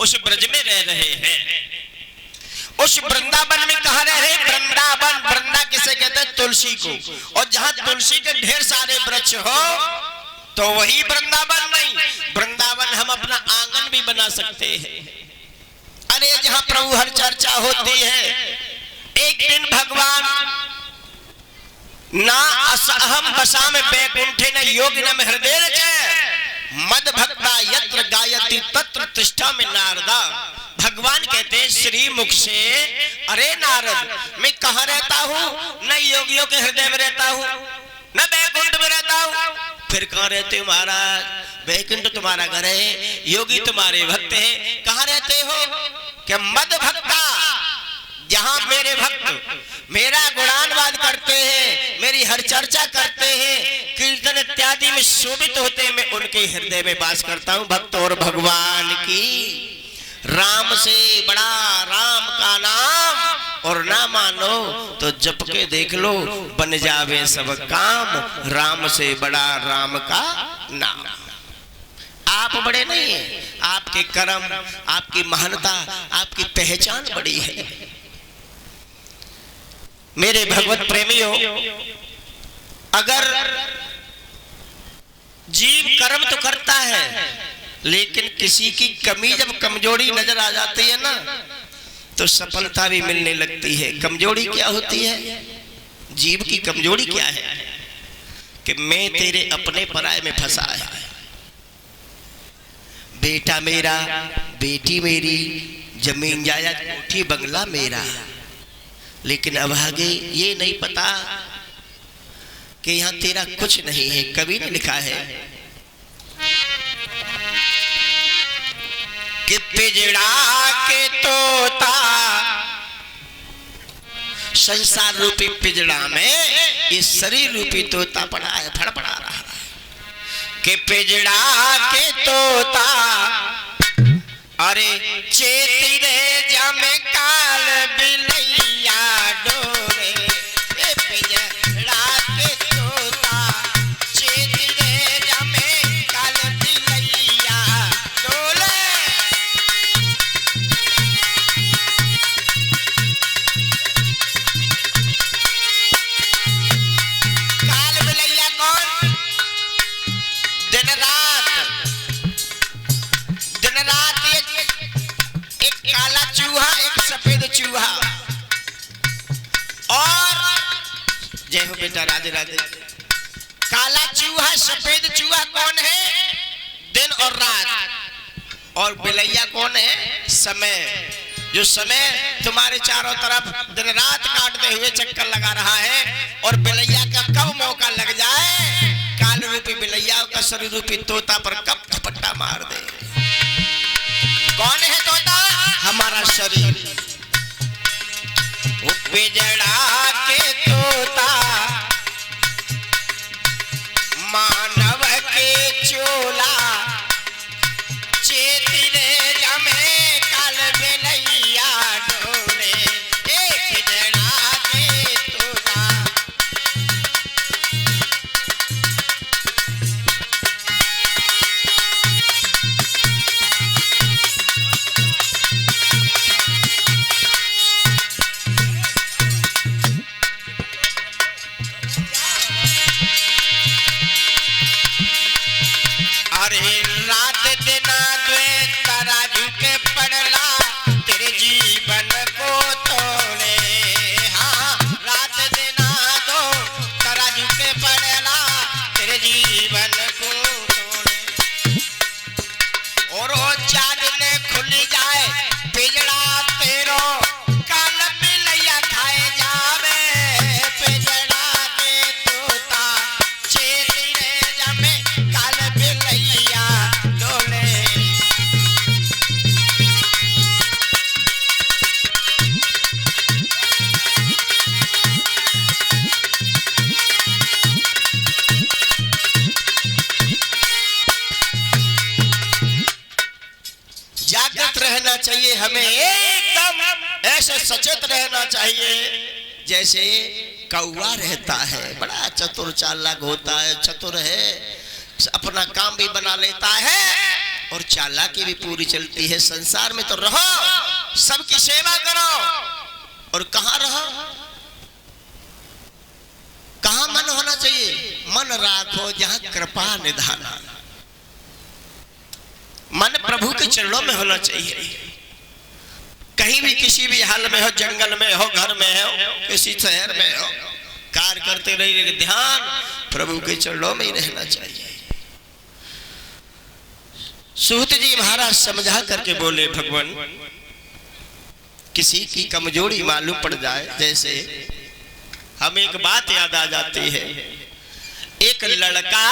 उस ब्रज में रह रहे हैं। उस वृंदावन में कहा रहे? वृंदावन, वृंदा किसे कहते हैं? तुलसी को। और जहां तुलसी के ढेर सारे वृक्ष हो तो वही वृंदावन नहीं। वृंदावन हम अपना आंगन भी बना सकते हैं। अरे जहां प्रभु हर चर्चा होती है, एक दिन भगवान ना असहम बसा में बैकुंठे न योगी न हृदय मद भक्ता यत्र गायति तत्र तिष्ठा में नारदा। भगवान कहते हैं श्री मुख से, अरे नारद मैं कहाँ रहता हूँ? न योगियों के हृदय में रहता हूँ, न बैकुंठ में रहता हूँ। फिर कहाँ रहते हो महाराज? बैकुंठ तुम्हारा घर है, योगी तुम्हारे भक्त हैं, कहाँ रहते हो? क्या मद भक्ता, जहां मेरे भक्त मेरा गुणानवाद करते हैं, मेरी हर चर्चा करते हैं, कीर्तन इत्यादि में शोभित होते हैं, मैं उनके हृदय में वास करता हूं। भक्त और भगवान की, राम से बड़ा राम का नाम, और ना मानो तो जप के देख लो, बन जावे सब काम। राम से बड़ा राम का नाम। आप बड़े नहीं हैं, आपके कर्म, आपकी महानता, आपकी पहचान बड़ी है। मेरे भगवत प्रेमियों, अगर जीव कर्म तो करता है, लेकिन किसी की कमी जब कमजोरी नजर आ जाती है ना, तो सफलता भी मिलने लगती है। कमजोरी क्या होती है? जीव की कमजोरी क्या है? कि मैं तेरे अपने पराये में फंसा है। बेटा मेरा, बेटी मेरी, जमीन जायदाद कोठी बंगला मेरा, लेकिन अभागे ये नहीं पता कि यहां तेरा कुछ नहीं है। कवि ने लिखा है कि पिजड़ा के तोता, संसार रूपी पिजड़ा में इस शरीर रूपी तोता पड़ा है, फड़फड़ा रहा है कि पिजड़ा के तोता, अरे चेती रे जमे काल बिलैया डोरे। पिजड़ा के तोता, चेती रे जमे काल बिलैया डोले। काल बिलैया कौन? दिन रात एक काला चूहा, एक सफेद चूहा। और जय हो बेटा, राधे राधे। काला चूहा, सफेद चूहा कौन है? दिन और रात। और बिलैया कौन है? समय। जो समय तुम्हारे चारों तरफ दिन रात काटते हुए चक्कर लगा रहा है, और बिलैया का कब मौका लग जाए, काल रूपी बिलैया का शरीर रूपी तोता पर कब झपट्टा मार दे। कौन है तोता? हमारा शरीर। पिजड़ा के तोता, मानव के चोला, चेती रे जमे काल बिलैया डोले। पिजड़ा के तोता, रात दिना द्वे तराजू के पड़ला, तेरे जीवन को तोड़े। हाँ, रात दिना दो तराजू के पड़ला, तेरे जीवन को तोड़े। और वो चादने खुल जाए, पिजड़ा तेरो काल बिलैया खाए जावे। पिजड़ा के तोता, चेती रे जमे काल बिलैया डोले। जागृत रहना चाहिए हमें, एकदम ऐसे सचेत रहना चाहिए जैसे कौवा रहता है। बड़ा चतुर चालाक होता है, चतुर है, अपना काम भी बना लेता है और चालाकी भी पूरी चलती है। संसार में तो रहो, सबकी सेवा करो, और कहाँ रहो, कहाँ मन होना चाहिए? मन राखो जहाँ कृपा निधाना। मन प्रभु के चरणों में होना चाहिए। कहीं भी किसी भी हाल में हो, जंगल में हो, घर में हो, किसी शहर में हो, कार्य करते रहिए, ध्यान प्रभु के चरणों में ही रहना चाहिए। सूत जी महाराज समझा करके बोले, भगवान किसी की कमजोरी मालूम पड़ जाए, जैसे हमें एक बात याद आ जाती है। एक लड़का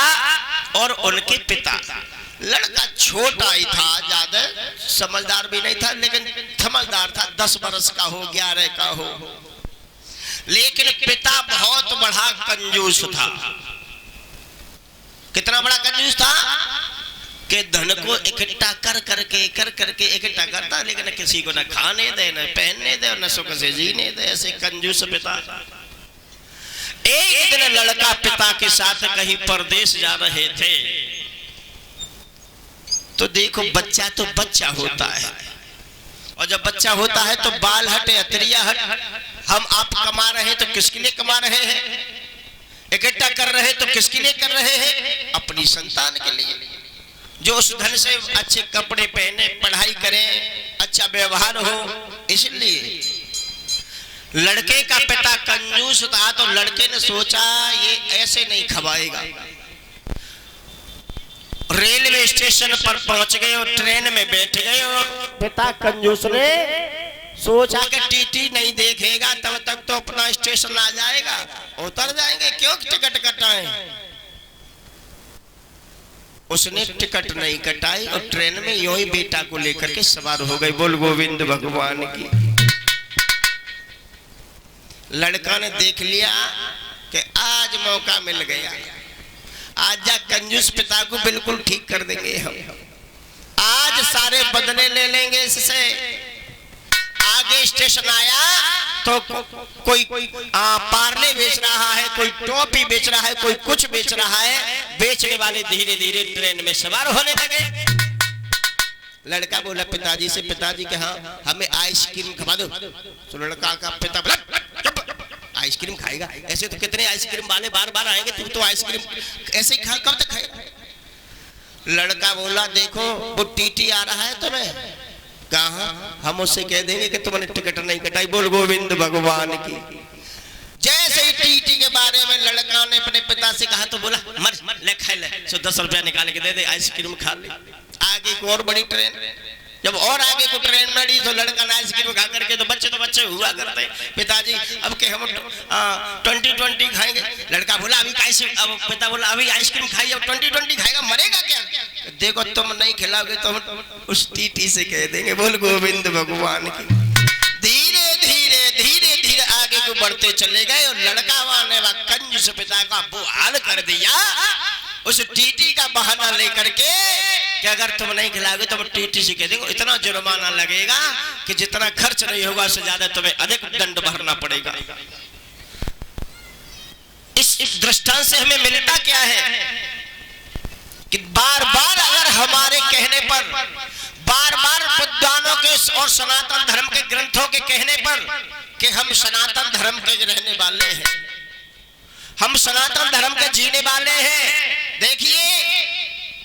और उनके पिता। लड़का छोटा ही था, ज्यादा समझदार भी नहीं था, लेकिन समझदार था। 10 बरस का हो, 11 का हो। लेकिन पिता बहुत बड़ा कंजूस था। कितना बड़ा कंजूस था कि धन को इकट्ठा कर करके इकट्ठा करता, लेकिन किसी को न खाने दे, न पहनने दे, न सुख से जीने दे। ऐसे कंजूस पिता। एक दिन लड़का पिता के साथ कहीं परदेश जा रहे थे, तो देखो बच्चा तो बच्चा होता है, और जब बच्चा होता है तो बाल हटे, अतरिया हट। हम आप कमा रहे हैं तो किसके लिए कमा रहे हैं? इकट्ठा कर रहे हैं तो किसके लिए कर रहे हैं? अपनी संतान के लिए, जो उस धन से अच्छे कपड़े पहने, पढ़ाई करें, अच्छा व्यवहार हो। इसलिए लड़के का पिता कंजूस था, तो लड़के ने सोचा ये ऐसे नहीं खवाएगा। रेलवे स्टेशन पर पहुंच गए और ट्रेन में बैठ गए, और पिता कंजूस ने सोचा कि टीटी नहीं देखेगा तब तक तो अपना स्टेशन आ जाएगा, उतर जाएंगे, क्यों टिकट कटाएं। उसने टिकट नहीं कटाई और ट्रेन में यूं ही बेटा को लेकर के सवार हो गई। बोल गोविंद भगवान की। लड़का ने देख लिया कि आज मौका मिल गया, आज जा कंजूस पिता को बिल्कुल ठीक कर देंगे हम। आज सारे बदले ले लेंगे इससे। आगे स्टेशन आया तो कोई पार्ले बेच रहा है, कोई टॉफी बेच रहा है, कोई कुछ बेच रहा है। बेचने वाले धीरे धीरे ट्रेन में सवार होने लगे। लड़का बोला पिताजी से, पिताजी के हाँ हमें आइसक्रीम खवा दो। तो लड़का का पिता बोला आइसक्रीम खाएगा? ऐसे तो कितने आइसक्रीम वाले बार बार आएंगे, तू तो आइसक्रीम ऐसे ही खा, कब तक खाएगा? लड़का बोला देखो वो टीटी आ रहा है तुम्हें, कहा हम उससे कह देंगे कि तुमने टिकट नहीं कटाई। बोल गोविंद भगवान की। जैसे ही टीटी के बारे में लड़का ने अपने पिता से कहा तो बोला मर ले, खा ले, 10 रुपया निकाल के दे दे, आइसक्रीम खा ले। आगे को और बड़ी ट्रेन, जब और आगे को ट्रेन बढ़ी तो लड़का ने आइसक्रीम खा करके, तो बच्चे हुआ करते पिताजी अब के हम 20 खाएंगे। लड़का बोला अभी कैसे, अब पिता बोला अभी आइसक्रीम खाई, अब 20 खाएगा, मरेगा क्या? देखो तुम नहीं खिलाओगे तो हम उस टीटी से कह देंगे। बोल गोविंद भगवान की। धीरे धीरे धीरे धीरे आगे को बढ़ते चले गए, और लड़का वाले कंजूस पिता का वो हाल कर दिया उस टीटी का बहाना लेकर के कि अगर तुम नहीं खिलाओगे तो टीटी से कह देंगे इतना जुर्माना लगेगा कि जितना खर्च नहीं होगा उससे ज्यादा तुम्हें अधिक दंड भरना पड़ेगा। इस दृष्टांत से हमें मिलता क्या है कि बार बार अगर हमारे कहने पर, बार बार विद्वानों के और सनातन धर्म के ग्रंथों के कहने पर कि हम सनातन धर्म के रहने वाले हैं, हम सनातन धर्म के जीने वाले हैं। देखिए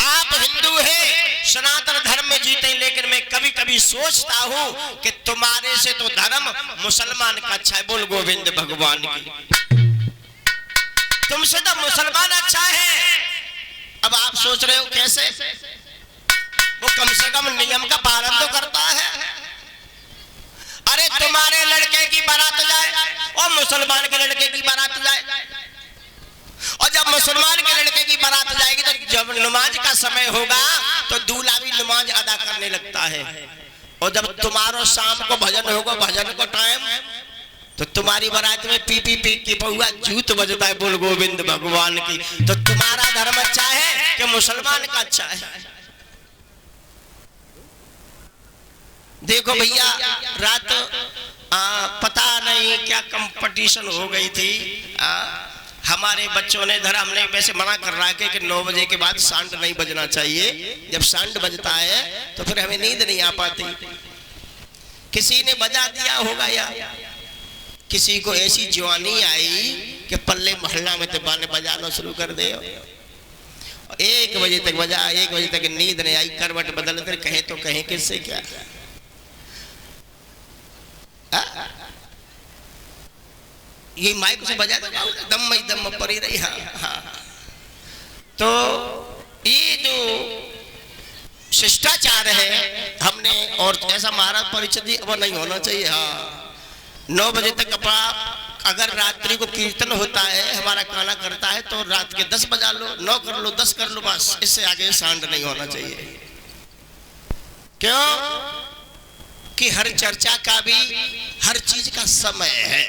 आप हिंदू हैं, सनातन धर्म में जीते, लेकिन मैं कभी कभी सोचता हूं कि तुम्हारे से तो धर्म मुसलमान का अच्छा है। बोल गोविंद भगवान की। तुमसे तो मुसलमान अच्छा है। अब आप सोच रहे हो कैसे? वो कम से कम नियम का पालन तो करता है। अरे तुम्हारे लड़के की बारात जाए और मुसलमान के लड़के की बारात जाए, और जब मुसलमान के लड़के की बारात जाएगी तो जब नमाज का समय होगा तो दूल्हा भी नमाज अदा करने लगता है। और जब तुम्हारा शाम को भजन होगा, भजन को टाइम, तो तुम्हारी बारात में पी की बहुआ जूत बजता है। बोल गोविंद भगवान की। तो तुम्हारा धर्म अच्छा है कि मुसलमान का अच्छा है? देखो भैया रात पता नहीं क्या कंपटीशन हो गई थी, हमारे बच्चों ने इधर हमने वैसे मना कर रहा है कि 9 बजे के बाद सांड नहीं बजना चाहिए। जब सांड बजता है तो फिर हमें नींद नहीं आ पाती। किसी ने बजा दिया होगा या किसी को ऐसी जवानी आई कि पल्ले मोहल्ला में तो बाने बजाना शुरू कर दे। 1 बजे तक बजा, 1 बजे तक नींद नहीं आई, करवट बदल कर कहे तो कहे किससे क्या। ये माइक से बजा दम में दम पड़ी रही। हाँ तो ये जो शिष्टाचार है हमने और ऐसा महाराज परिचय दी अब नहीं होना चाहिए। हाँ 9 बजे तक अपना अगर रात्रि को कीर्तन होता है हमारा गाना करता है तो रात के 10 बजा लो, 9 कर लो, 10 कर लो, बस इससे आगे सांड नहीं होना चाहिए। क्यों कि हर चर्चा का भी हर चीज का समय है।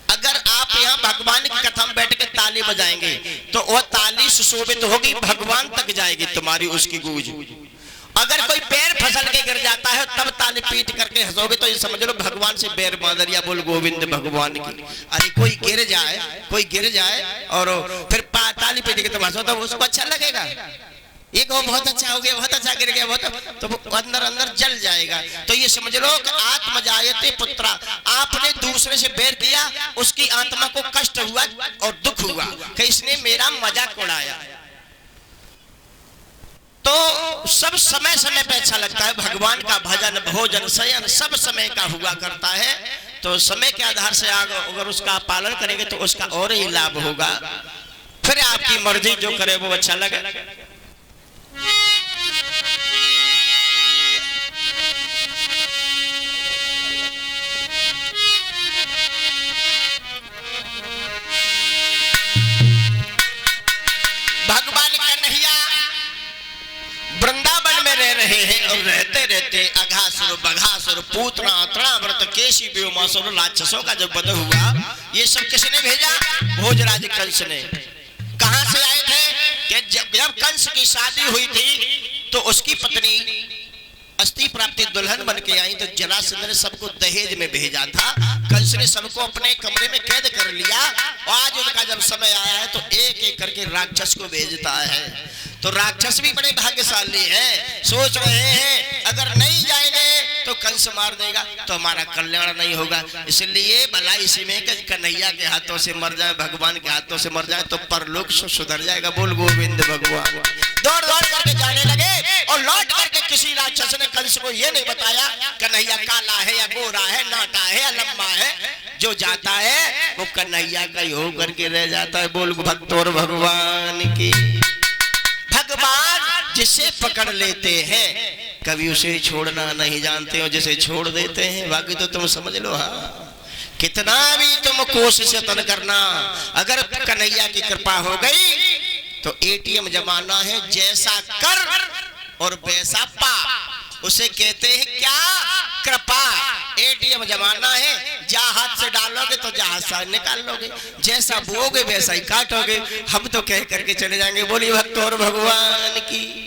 अगर आप यहाँ भगवान की कथा में बैठ के ताली बजाएंगे तो वह ताली सुशोभित होगी, भगवान तक जाएगी तुम्हारी उसकी गूंज। अगर कोई पैर फिसल के गिर जाता है तब ताली पीट करके हंसोगे तो ये समझ लो भगवान से बैर मादरिया बोल गोविंद भगवान की। अरे कोई गिर जाए और फिर ताली पीट के तुम हंसो तो उसको अच्छा लगेगा। ये बहुत अच्छा हो गया, बहुत अच्छा गिर गया, बहुत तो अंदर अंदर जल जाएगा। तो ये समझ लो कि आत्म जायते पुत्रा, आपने दूसरे से बैर किया, उसकी आत्मा को कष्ट हुआ और दुख हुआ कि इसने मेरा मजाक उड़ाया। तो सब समय समय पे अच्छा लगता है। भगवान का भजन भोजन शयन सब समय का हुआ करता है। तो समय के आधार से अगर उसका पालन करेंगे तो उसका और ही लाभ होगा। फिर आपकी मर्जी जो करे वो अच्छा लगे। भगवान कन्हैया वृंदावन में रह रहे हैं और रहते रहते अघासुर बघासुर पूतना तृणाव्रत केशी व्योमासुर राक्षसों का जब वध हुआ, ये सब किसने भेजा? भोजराज कंस ने। कहां से आए थे कि जब कंस की शादी हुई थी तो उसकी पत्नी अस्थि प्राप्ति दुल्हन बन के आई तो जरासंध ने सबको दहेज में भेजा था। कंस ने सबको अपने कमरे में कैद कर लिया और आज उनका जब समय आया है तो एक एक करके राक्षस को भेजता है। तो राक्षस भी बड़े भाग्यशाली हैं, सोच रहे हैं अगर नहीं जाएंगे तो कंस मार देगा तो हमारा कल्याण नहीं होगा। इसलिए भला इसी में कन्हैया के हाथों से मर जाए, भगवान के हाथों से मर जाए तो परलोक सुधर जाएगा। बोल गोविंद भगवान। दौड़ दौड़ करके जाने लगे और लौट करके किसी राक्षस ने कंस को ये नहीं बताया कन्हैया काला है या गोरा है, नाटा है या लंबा है। जो जाता है वो कन्हैया का ही हो करके रह जाता है। बोल भक्तों भगवान की। भगवान जिसे पकड़ लेते हैं कभी उसे छोड़ना नहीं जानते हो, जिसे छोड़ देते हैं बाकी तो तुम समझ लो। हाँ कितना भी तुम कोशिश यत्न करना, अगर कन्हैया की कृपा हो गई तो एटीएम जमाना है, जैसा कर और वैसा पा। उसे कहते हैं क्या? कृपा। एटीएम जमाना है, जहाँ हाथ से डालोगे तो जहाँ से निकाल लोगे, जैसा बोगे वैसा ही काटोगे। हम तो कह करके चले जाएंगे। बोलिए भक्त और भगवान की।